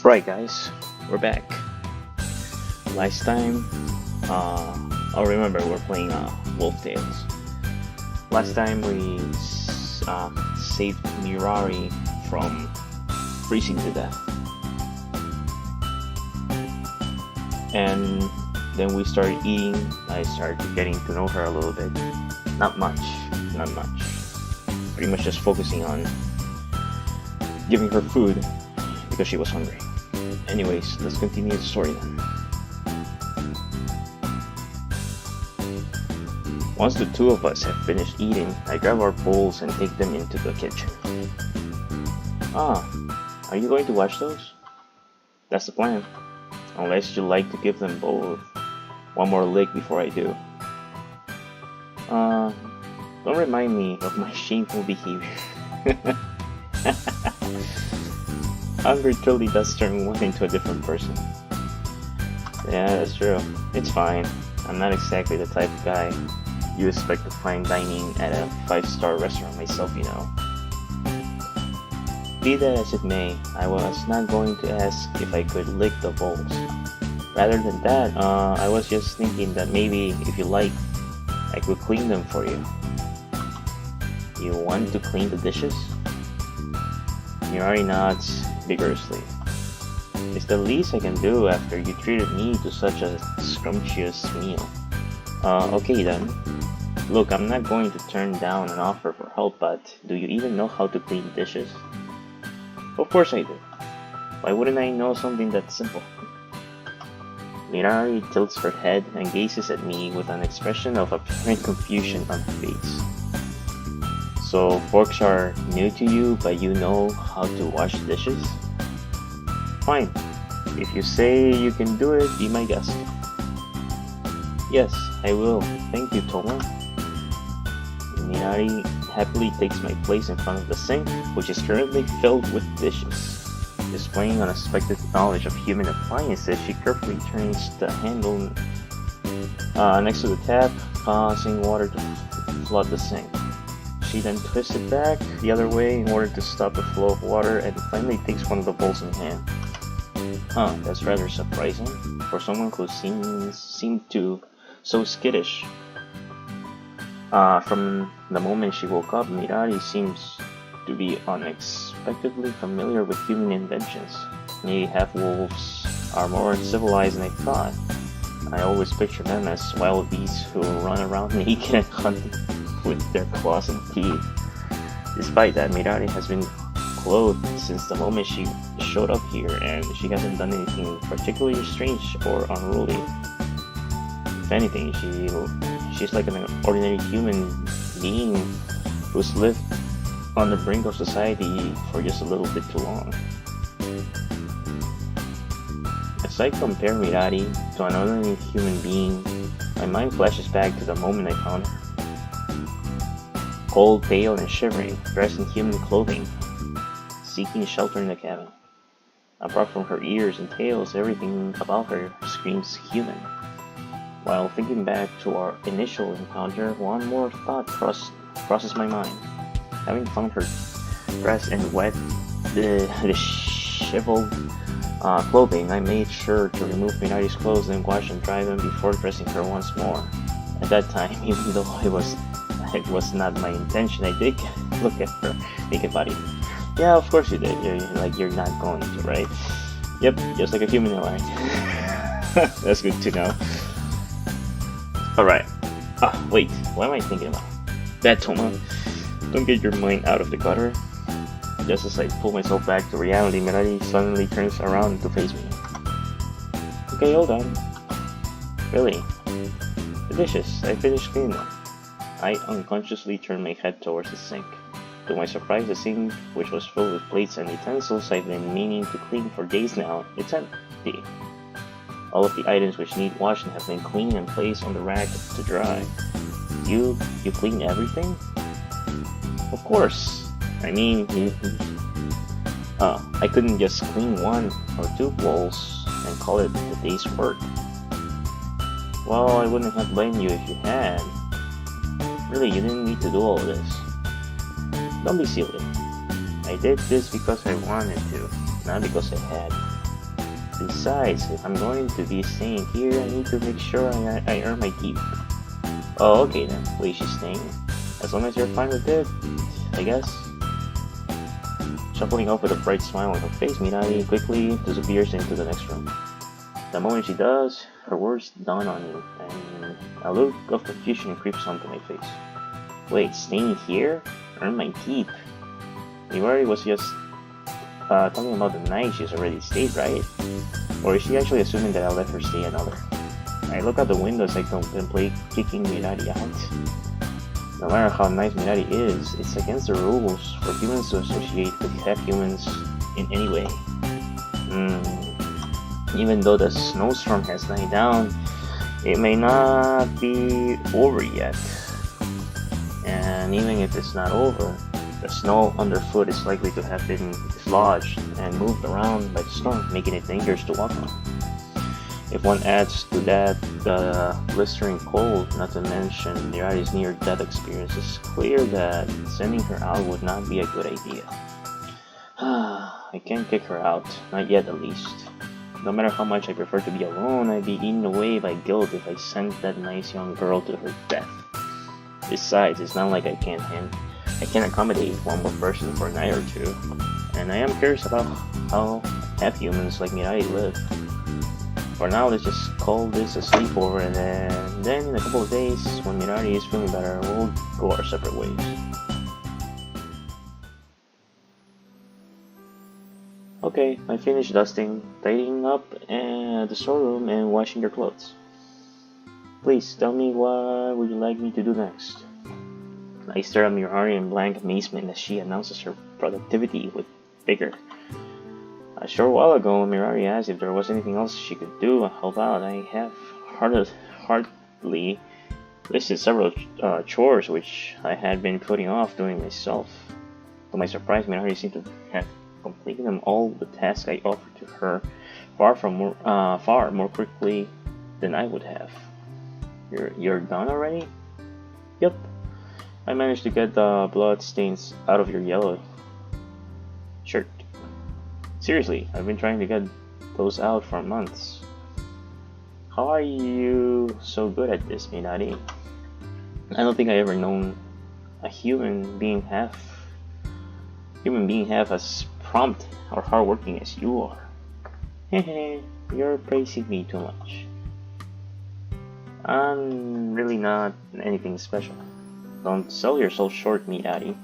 Right, guys, we're back. Last time, I'll remember we're playing Wolf Tales. Last time we saved Mirari from freezing to death, and then we started eating. I started getting to know her a little bit. Not much. Pretty much just focusing on giving her food because she was hungry. Anyways, let's continue the story then. Once the two of us have finished eating, I grab our bowls and take them into the kitchen. Are you going to wash those? That's the plan. Unless you like to give them both one more lick before I do. Don't remind me of my shameful behavior. Hunger truly does turn one into a different person. Yeah, that's true. It's fine. I'm not exactly the type of guy you expect to find dining at a 5-star restaurant myself, you know. Be that as it may, I was not going to ask if I could lick the bowls. Rather than that, I was just thinking that maybe, if you like, I could clean them for you. You want to clean the dishes? Mirari nods vigorously. It's the least I can do after you treated me to such a scrumptious meal. Okay then. Look, I'm not going to turn down an offer for help, but do you even know how to clean dishes? Of course I do. Why wouldn't I know something that simple? Mirari tilts her head and gazes at me with an expression of apparent confusion on her face. So forks are new to you, but you know how to wash dishes? Fine. If you say you can do it, be my guest. Yes, I will. Thank you, Toma. Mirari happily takes my place in front of the sink, which is currently filled with dishes. Displaying unexpected knowledge of human appliances, she carefully turns the handle next to the tap, causing water to flood the sink. She then twists it back the other way in order to stop the flow of water and finally takes one of the bowls in hand. That's rather surprising for someone who seemed to so skittish. From the moment she woke up, Mirari seems to be unexpectedly familiar with human inventions. Maybe half-wolves are more civilized than I thought. I always picture them as wild beasts who run around naked and hunt with their claws and teeth. Despite that, Mirari has been clothed since the moment she showed up here, and she hasn't done anything particularly strange or unruly. If anything, she's like an ordinary human being who's lived on the brink of society for just a little bit too long. As I compare Mirari to an ordinary human being, my mind flashes back to the moment I found her. Cold, pale, and shivering, dressed in human clothing, seeking shelter in the cabin. Apart from her ears and tails, everything about her screams human. While thinking back to our initial encounter, one more thought crosses my mind. Having found her dressed in wet, disheveled clothing, I made sure to remove Minari's clothes and wash and dry them before dressing her once more. At that time, even though it was not my intention, I did look at her naked body. Yeah, of course you did. You're not going to, right? Yep, just like a human, alright. That's good to know. Alright. Wait, what am I thinking about? That, Toma. Don't get your mind out of the gutter. Just as I pull myself back to reality, Mirari suddenly turns around to face me. Okay, hold on. Really? The dishes, I finished cleaning them. I unconsciously turned my head towards the sink. To my surprise, the sink, which was filled with plates and utensils I've been meaning to clean for days now, it's empty. All of the items which need washing have been cleaned and placed on the rack to dry. You clean everything? Of course. I mean, I couldn't just clean 1 or 2 bowls and call it a day's work. Well, I wouldn't have blamed you if you had. Really, you didn't need to do all of this. Don't be silly. I did this because I wanted to, not because I had. Besides, if I'm going to be staying here, I need to make sure I earn my keep. Oh, okay then. Wait, she's staying? As long as you're fine with it, I guess. Shuffling up with a bright smile on her face, Mirari quickly disappears into the next room. The moment she does, her words dawn on me, and a look of confusion creeps onto my face. Wait, staying here? Earn my keep? Mirari was just talking about the night she's already stayed, right? Or is she actually assuming that I'll let her stay another? I look out the window as I contemplate kicking Mirari out. No matter how nice Mirari is, it's against the rules for humans to associate with half-humans in any way. Even though the snowstorm has died down, it may not be over yet. And even if it's not over, the snow underfoot is likely to have been dislodged and moved around by the storm, making it dangerous to walk on. If one adds to that the blistering cold, not to mention Mirari's near-death experience, it's clear that sending her out would not be a good idea. I can't kick her out, not yet at least. No matter how much I prefer to be alone, I'd be eaten away by guilt if I sent that nice young girl to her death. Besides, it's not like I can't accommodate one more person for a night or two, and I am curious about how half-humans like Mirari live. For now, let's just call this a sleepover, and then in a couple of days, when Mirari is feeling better, we'll go our separate ways. Okay, I finished dusting, tidying up the storeroom, and washing your clothes. Please tell me what would you like me to do next? I stare at Mirari in blank amazement as she announces her productivity with vigor. A short while ago, Mirari asked if there was anything else she could do to help out. I have hardly listed several chores which I had been putting off doing myself. To my surprise, Mirari seemed to have completed them all the tasks I offered to her far more quickly than I would have. You're done already? Yep. I managed to get the blood stains out of your yellow shirt. Seriously, I've been trying to get those out for months. How are you so good at this, Mirari? I don't think I ever known a human being half as prompt or hardworking as you are. Hehe, you're praising me too much. I'm really not anything special. Don't sell yourself short, Mirari.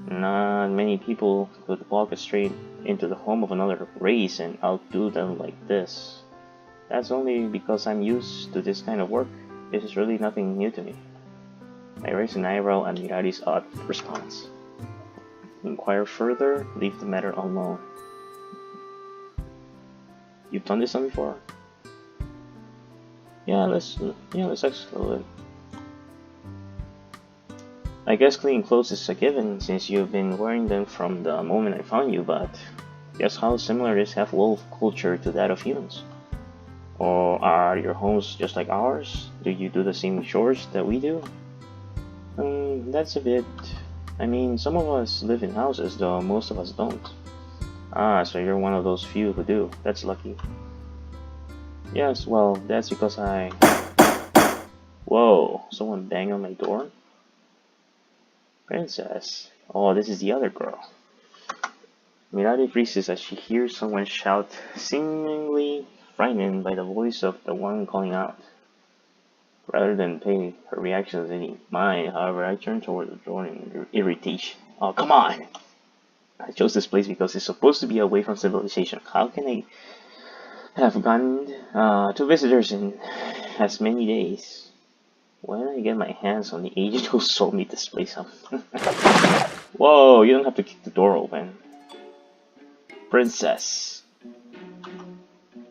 Not many people could walk straight into the home of another race and outdo them like this. That's only because I'm used to this kind of work. This is really nothing new to me. I raise an eyebrow at Mirari's odd response. Inquire further, leave the matter alone. You've done this one before? Yeah, let's explore it. I guess cleaning clothes is a given since you've been wearing them from the moment I found you, but guess how similar is half-wolf culture to that of humans? Or are your homes just like ours? Do you do the same chores that we do? That's a bit... I mean, some of us live in houses, though most of us don't. Ah, so you're one of those few who do. That's lucky. Yes, well, that's because I... Whoa, someone banged on my door? Princess. Oh, this is the other girl. Mirari freezes as she hears someone shout, seemingly frightened by the voice of the one calling out. Rather than pay her reactions any mind, however, I turn toward the door in irritation. Oh, come on! I chose this place because it's supposed to be away from civilization. How can I have gone to visitors in as many days? When I get my hands on the agent who sold me this place up. Whoa, you don't have to kick the door open. Princess.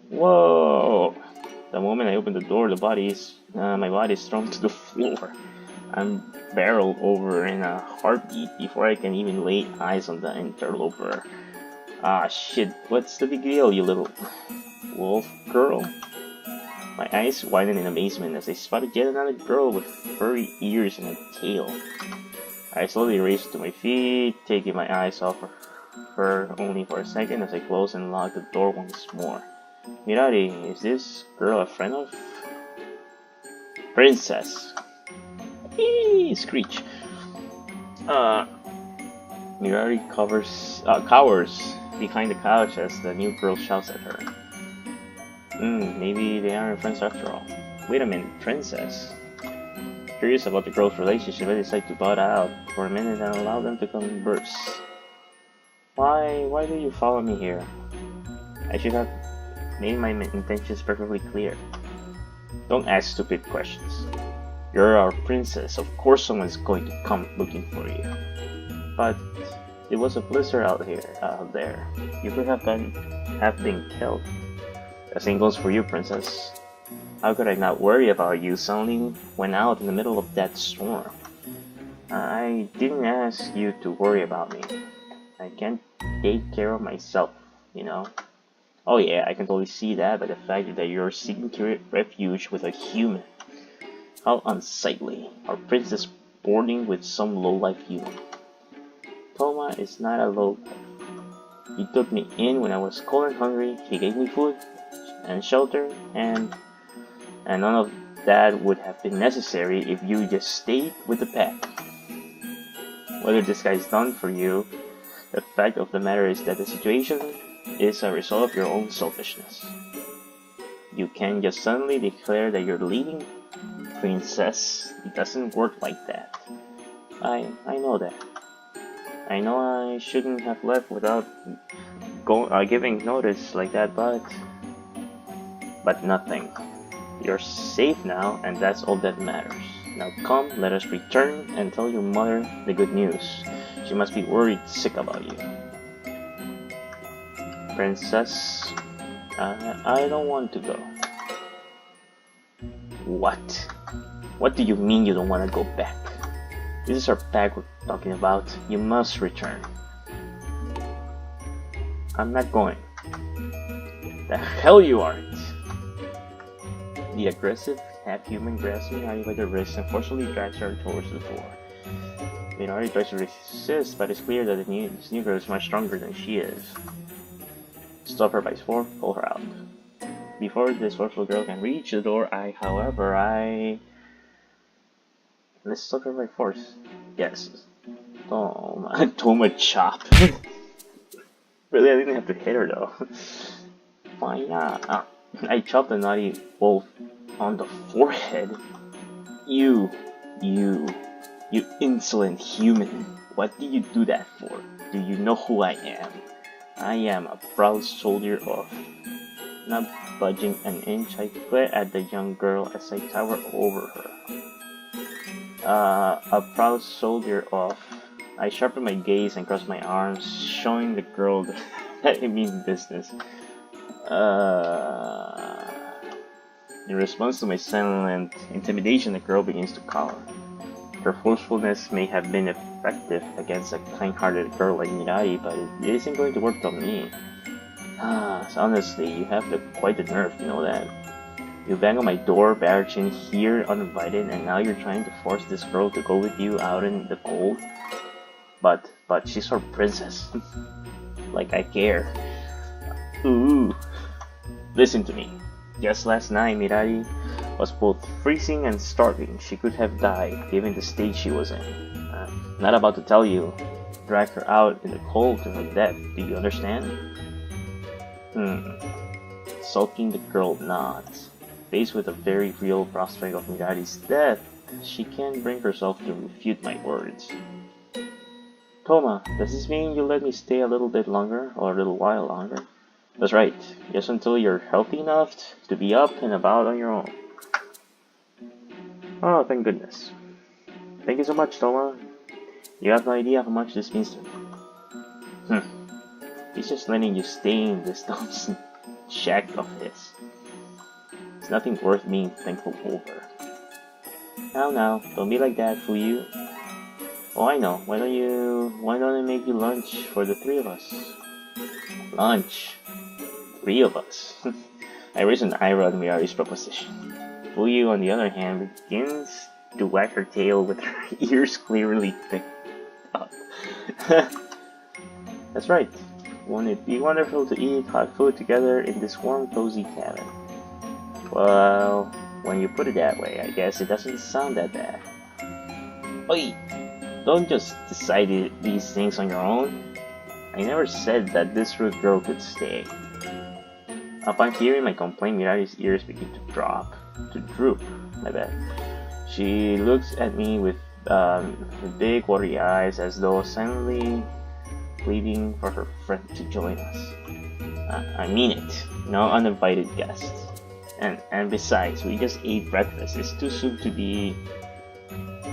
Whoa. The moment I open the door, my body is thrown to the floor. I'm barreled over in a heartbeat before I can even lay eyes on the interloper. Ah shit, what's the big deal, you little wolf girl? My eyes widen in amazement as I spotted yet another girl with furry ears and a tail. I slowly raise to my feet, taking my eyes off her only for a second as I close and lock the door once more. Mirari, is this girl a friend of? Princess. Eee, screech. Mirari cowers behind the couch as the new girl shouts at her. Maybe they aren't friends after all. Wait a minute, princess. Curious about the girl's relationship, I decide to butt out for a minute and allow them to converse. Why do you follow me here? I should have made my intentions perfectly clear. Don't ask stupid questions. You're our princess, of course someone's going to come looking for you. But it was a blizzard out there. You could have been killed. The same goes for you, princess. How could I not worry about you suddenly went out in the middle of that storm? I didn't ask you to worry about me. I can't take care of myself, you know? Oh yeah, I can totally see that by the fact that you're seeking refuge with a human. How unsightly. Our princess boarding with some low-life human. Toma is not a low-life. He took me in when I was cold and hungry. He gave me food and shelter, and none of that would have been necessary if you just stayed with the pack. Whether this guy's done for you, the fact of the matter is that the situation is a result of your own selfishness. You can't just suddenly declare that you're leaving, princess. It doesn't work like that. I know that. I know I shouldn't have left without giving notice like that, but nothing. You're safe now, and that's all that matters. Now come, let us return and tell your mother the good news. She must be worried sick about you. Princess, I don't want to go. What? What do you mean you don't want to go back? This is our pack we're talking about. You must return. I'm not going. The hell you aren't! The aggressive, half-human grabs Mirari by the wrist and forcefully drags her towards the door. Mirari tries to resist, but it's clear that this new girl is much stronger than she is. Stop her by force, pull her out. Before this forceful girl can reach the door, let's stop her by force. Yes. Toma chop. Really, I didn't have to hit her though. Why not? I chopped the naughty wolf on the forehead. You insolent human. What do you do that for? Do you know who I am? I am a proud soldier of... Not budging an inch, I glare at the young girl as I tower over her. A proud soldier of... I sharpen my gaze and cross my arms, showing the girl that I mean business. In response to my silent intimidation, the girl begins to cower. Her forcefulness may have been effective against a kind-hearted girl like Mirari, but it isn't going to work on me. So honestly, you have quite the nerve, you know that. You bang on my door, barging here uninvited, and now you're trying to force this girl to go with you out in the cold? But she's our princess. Like I care. Ooh. Listen to me. Just last night, Mirari was both freezing and starving. She could have died, given the state she was in. Not about to tell you. Drag her out in the cold to her death. Do you understand? Sulking, the girl nods. Faced with a very real prospect of Mirari's death, she can't bring herself to refute my words. Toma, does this mean you'll let me stay a little bit longer, or a little while longer? That's right, just until you're healthy enough to be up and about on your own. Oh, thank goodness. Thank you so much, Toma. You have no idea how much this means to me. He's just letting you stay in this dumb shack of his. It's nothing worth being thankful over. Now, don't be like that, Fuyu. Oh, I know. Why don't I make you lunch for the three of us? Lunch? 3 of us? I raised an eyebrow at Mirari's proposition. Fuyu, on the other hand, begins to wag her tail with her ears clearly picked up. That's right. Won't it be wonderful to eat hot food together in this warm, cozy cabin? Well, when you put it that way, I guess it doesn't sound that bad. Oi! Don't just decide these things on your own. I never said that this rude girl could stay. Upon hearing my complaint, Mirari's ears begin to droop, my bad. She looks at me with big watery eyes as though silently pleading for her friend to join us. I mean it, no uninvited guests. And besides, we just ate breakfast. It's too soon to be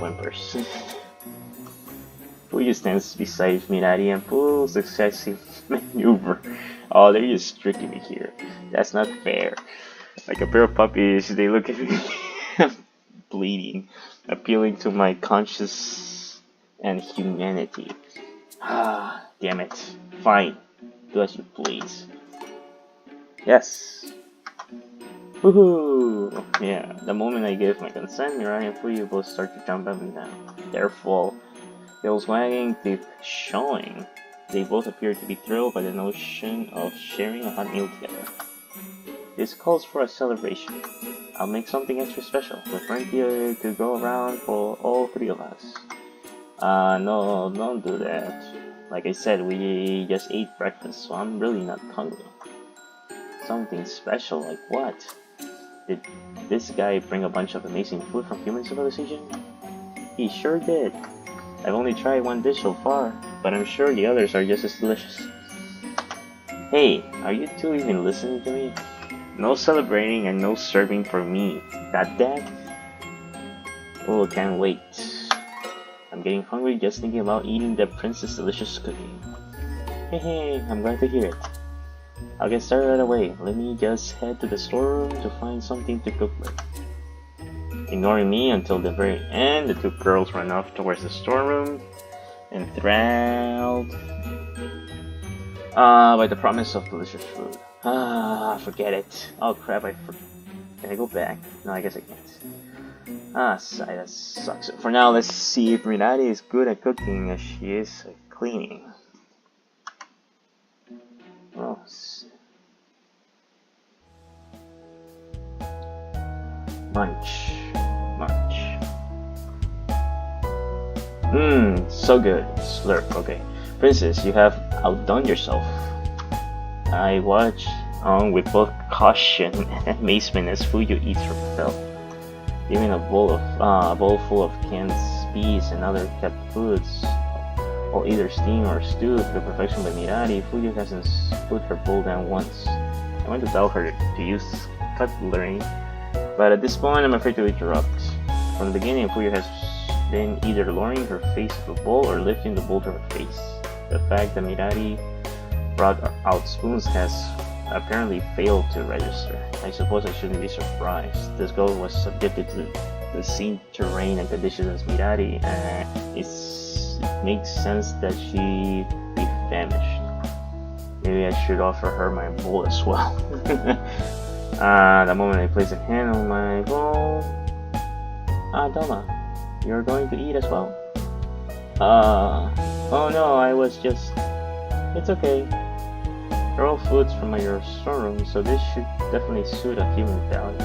whimpers. Fuyu stands beside Mirari and pulls a sexy maneuver. Oh, they're just tricking me here. That's not fair. Like a pair of puppies, they look at me bleeding, appealing to my conscience and humanity. Ah, damn it. Fine. Do as you please. Yes. Woohoo! Yeah, the moment I give my consent, Mirari and Fuyu both start to jump up and down. They're full. Tails wagging, teeth showing. They both appear to be thrilled by the notion of sharing a hot meal together. This calls for a celebration. I'll make something extra special, with plenty to go around for all three of us. No, don't do that. Like I said, we just ate breakfast, so I'm really not hungry. Something special, like what? Did this guy bring a bunch of amazing food from human civilization? He sure did. I've only tried one dish so far, but I'm sure the others are just as delicious. Hey, are you two even listening to me? No celebrating and no serving for me. Got that? Oh, can't wait. I'm getting hungry just thinking about eating the princess' delicious cookie. Hey, I'm glad to hear it. I'll get started right away. Let me just head to the storeroom to find something to cook with. Ignoring me until the very end, the two girls run off towards the storeroom, enthralled by the promise of delicious food. Forget it. Oh crap, can I go back? No, I guess I can't. Sigh, that sucks. For now, let's see if Mirari is good at cooking as she is at cleaning. Oh, munch. So good. Slurp, okay. Princess, you have outdone yourself. I watch on with both caution and amazement as Fuyu eats her fill. Even a bowl full of canned peas and other kept foods, all either steamed or stewed to perfection by Mirari, Fuyu hasn't put her bowl down once. I want to tell her to use cutlery, but at this point I'm afraid to interrupt. From the beginning, Fuyu has been either lowering her face to the bowl or lifting the bowl to her face. The fact that Mirari brought out spoons has apparently failed to register. I suppose I shouldn't be surprised. This girl was subjected to the same terrain and conditions as Mirari, and it makes sense that she be famished. Maybe I should offer her my bowl as well. The moment I place a hand on my bowl... Doma, you're going to eat as well. Oh no, I was just... It's okay. They're all foods from your storeroom, so this should definitely suit a human palate.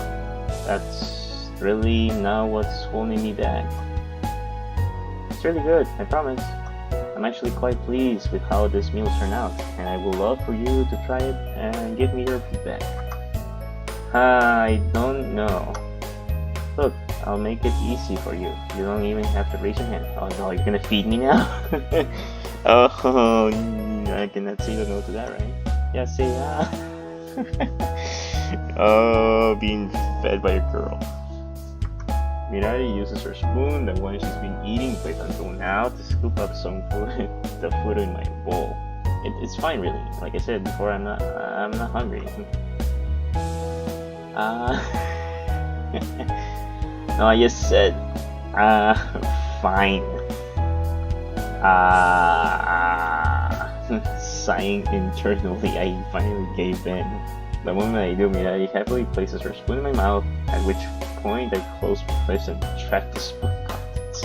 That's really not what's holding me back. It's really good, I promise. I'm actually quite pleased with how this meal turned out, and I would love for you to try it and give me your feedback. I don't know. Look, I'll make it easy for you. You don't even have to raise your hand. Oh no, you're gonna feed me now? Oh, I cannot say no to that, right? Yeah, say Oh, being fed by a girl. Mirari uses her spoon, the one she's been eating with until now, to scoop up some food, the food in my bowl. It's fine, really. Like I said before, I'm not hungry. No, I just said, fine. Sighing internally, I finally gave in. The moment I do, Mirari happily places her spoon in my mouth, at which point I close my lips and track the spoon contents.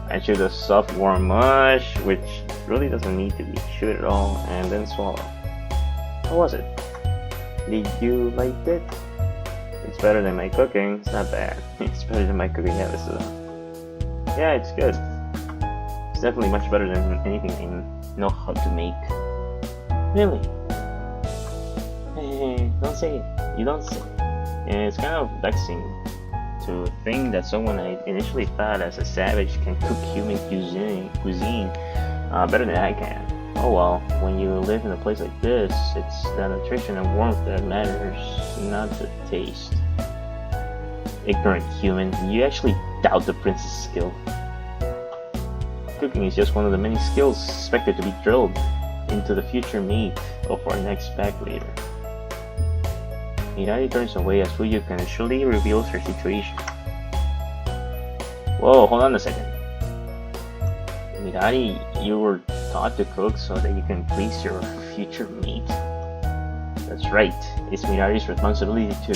I chew the soft warm mush, which really doesn't need to be chewed at all and then swallowed. How was it? Did you like it? It's better than my cooking. It's not bad. It's better than my cooking episode. Yeah, it's good. It's definitely much better than anything I know how to make. Really? Hey, don't say it. You don't say it. And it's kind of vexing to think that someone I initially thought as a savage can cook human cuisine better than I can. Oh well, when you live in a place like this, it's the nutrition and warmth that matters, not the taste. Ignorant human, you actually doubt the prince's skill. Cooking is just one of the many skills expected to be drilled into the future mate of our next pack leader. Mirari turns away as Fuyu casually reveals her situation. Whoa, hold on a second. Mirari, you were taught to cook so that you can please your future mate. That's right, it's Mirari's responsibility to...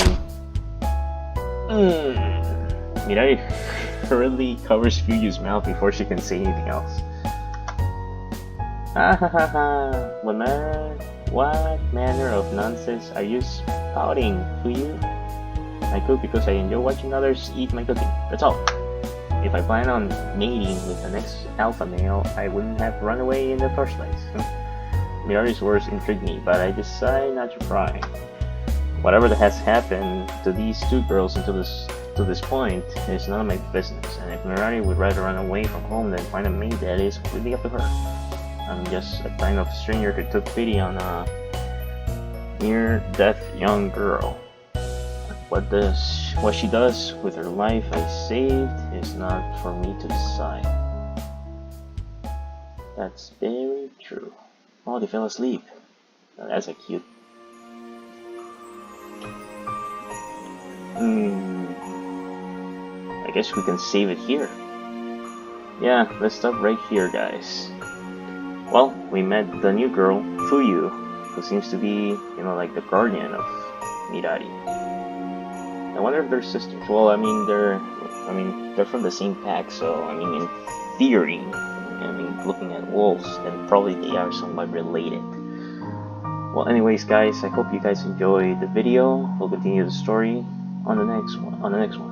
Mirari hurriedly covers Fuyu's mouth before she can say anything else. What manner of nonsense are you spouting, Fuyu? I cook because I enjoy watching others eat my cooking, that's all. If I plan on mating with the next alpha male, I wouldn't have run away in the first place. Mirari's words intrigue me, but I decide not to pry. Whatever that has happened to these two girls until this point is none of my business, and if Mirari would rather run away from home than find a mate, that is completely up to her. I'm just a kind of stranger who took pity on a near-death young girl. What she does with her life I saved is not for me to decide. That's very true. Oh, they fell asleep. Oh, that's a cute. I guess we can save it here. Yeah, let's stop right here, guys. Well, we met the new girl, Fuyu, who seems to be, like the guardian of Mirari. I wonder if they're sisters. Well, they're from the same pack, so in theory, looking at wolves, then probably they are somewhat related. Well, anyways, guys, I hope you guys enjoyed the video. We'll continue the story on the next one.